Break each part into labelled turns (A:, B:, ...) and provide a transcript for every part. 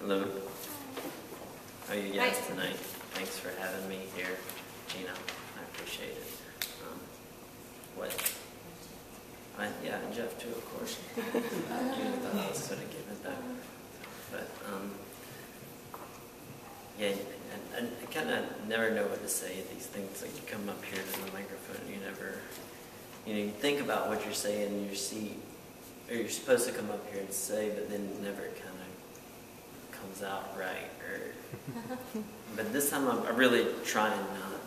A: Hello. How are you guys tonight? Thanks for having me here, Gina. I appreciate it. Yeah, and Jeff too, of course. You thought I was going to give it that. But, yeah, and I kind of never know what to say at these things. Like, you come up here to the microphone, you never, you think about what you're saying in your seat, or you're supposed to come up here and say, but then it never kind of comes out right. But this time I'm really trying not.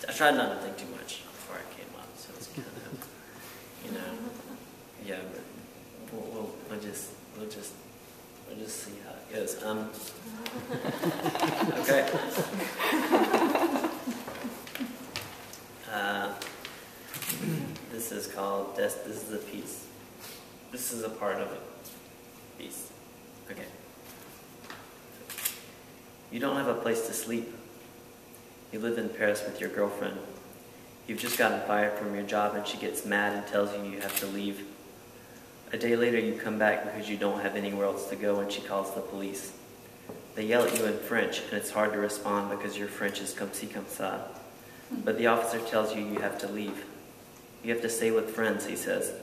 A: I tried not to think too much before I came up, so it's kind of, yeah. But we'll just see how it goes. Okay. This is called This is a piece. This is a part of it. Piece. Okay. You don't have a place to sleep. You live in Paris with your girlfriend. You've just gotten fired from your job and she gets mad and tells you you have to leave. A day later you come back because you don't have anywhere else to go and she calls the police. They yell at you in French and it's hard to respond because your French is comme ci comme ça. But the officer tells you you have to leave. You have to stay with friends, he says.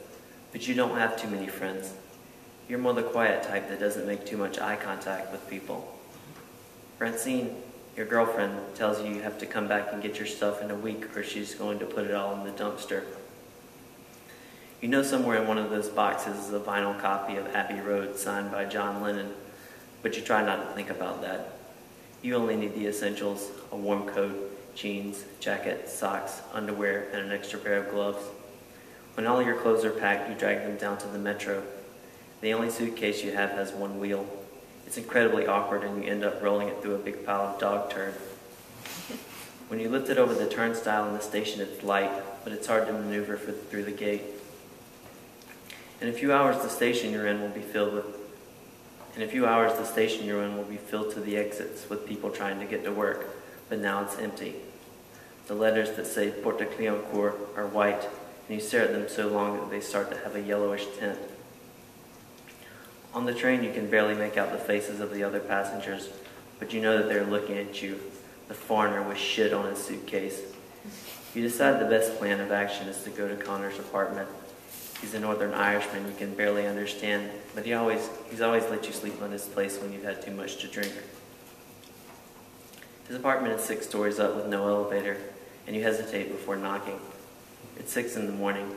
A: But you don't have too many friends. You're more the quiet type that doesn't make too much eye contact with people. Francine, your girlfriend, tells you you have to come back and get your stuff in a week or she's going to put it all in the dumpster. You know somewhere in one of those boxes is a vinyl copy of Abbey Road signed by John Lennon, but you try not to think about that. You only need the essentials: a warm coat, jeans, jacket, socks, underwear, and an extra pair of gloves. When all your clothes are packed, you drag them down to the metro. The only suitcase you have has one wheel. It's incredibly awkward and you end up rolling it through a big pile of dog turd. When you lift it over the turnstile in the station, it's light, but it's hard to maneuver through the gate. In a few hours, the station you're in will be filled to the exits with people trying to get to work, but now it's empty. The letters that say Porte Clignancourt are white, and you stare at them so long that they start to have a yellowish tint. On the train, you can barely make out the faces of the other passengers, but you know that they're looking at you, the foreigner with shit on his suitcase. You decide the best plan of action is to go to Connor's apartment. He's a Northern Irishman you can barely understand, but he's always let you sleep on his place when you've had too much to drink. His apartment is 6 stories up with no elevator, and you hesitate before knocking. It's 6 in the morning.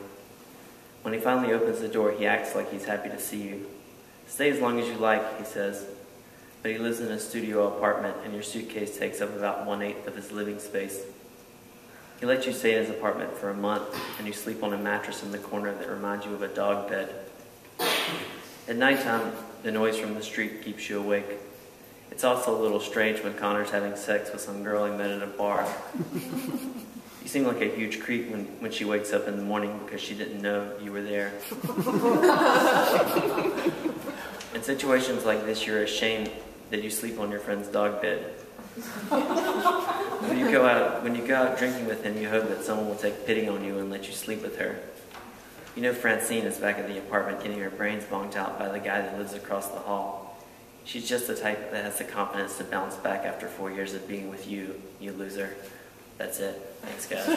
A: When he finally opens the door, he acts like he's happy to see you. Stay as long as you like, he says, but he lives in a studio apartment and your suitcase takes up about 1/8 of his living space. He lets you stay in his apartment for a month and you sleep on a mattress in the corner that reminds you of a dog bed. At nighttime, the noise from the street keeps you awake. It's also a little strange when Connor's having sex with some girl he met at a bar. You seem like a huge creep when she wakes up in the morning because she didn't know you were there. In situations like this, you're ashamed that you sleep on your friend's dog bed. When you go out drinking with him, you hope that someone will take pity on you and let you sleep with her. You know Francine is back at the apartment getting her brains bonked out by the guy that lives across the hall. She's just the type that has the confidence to bounce back after 4 years of being with you, you loser. That's it. Thanks, guys.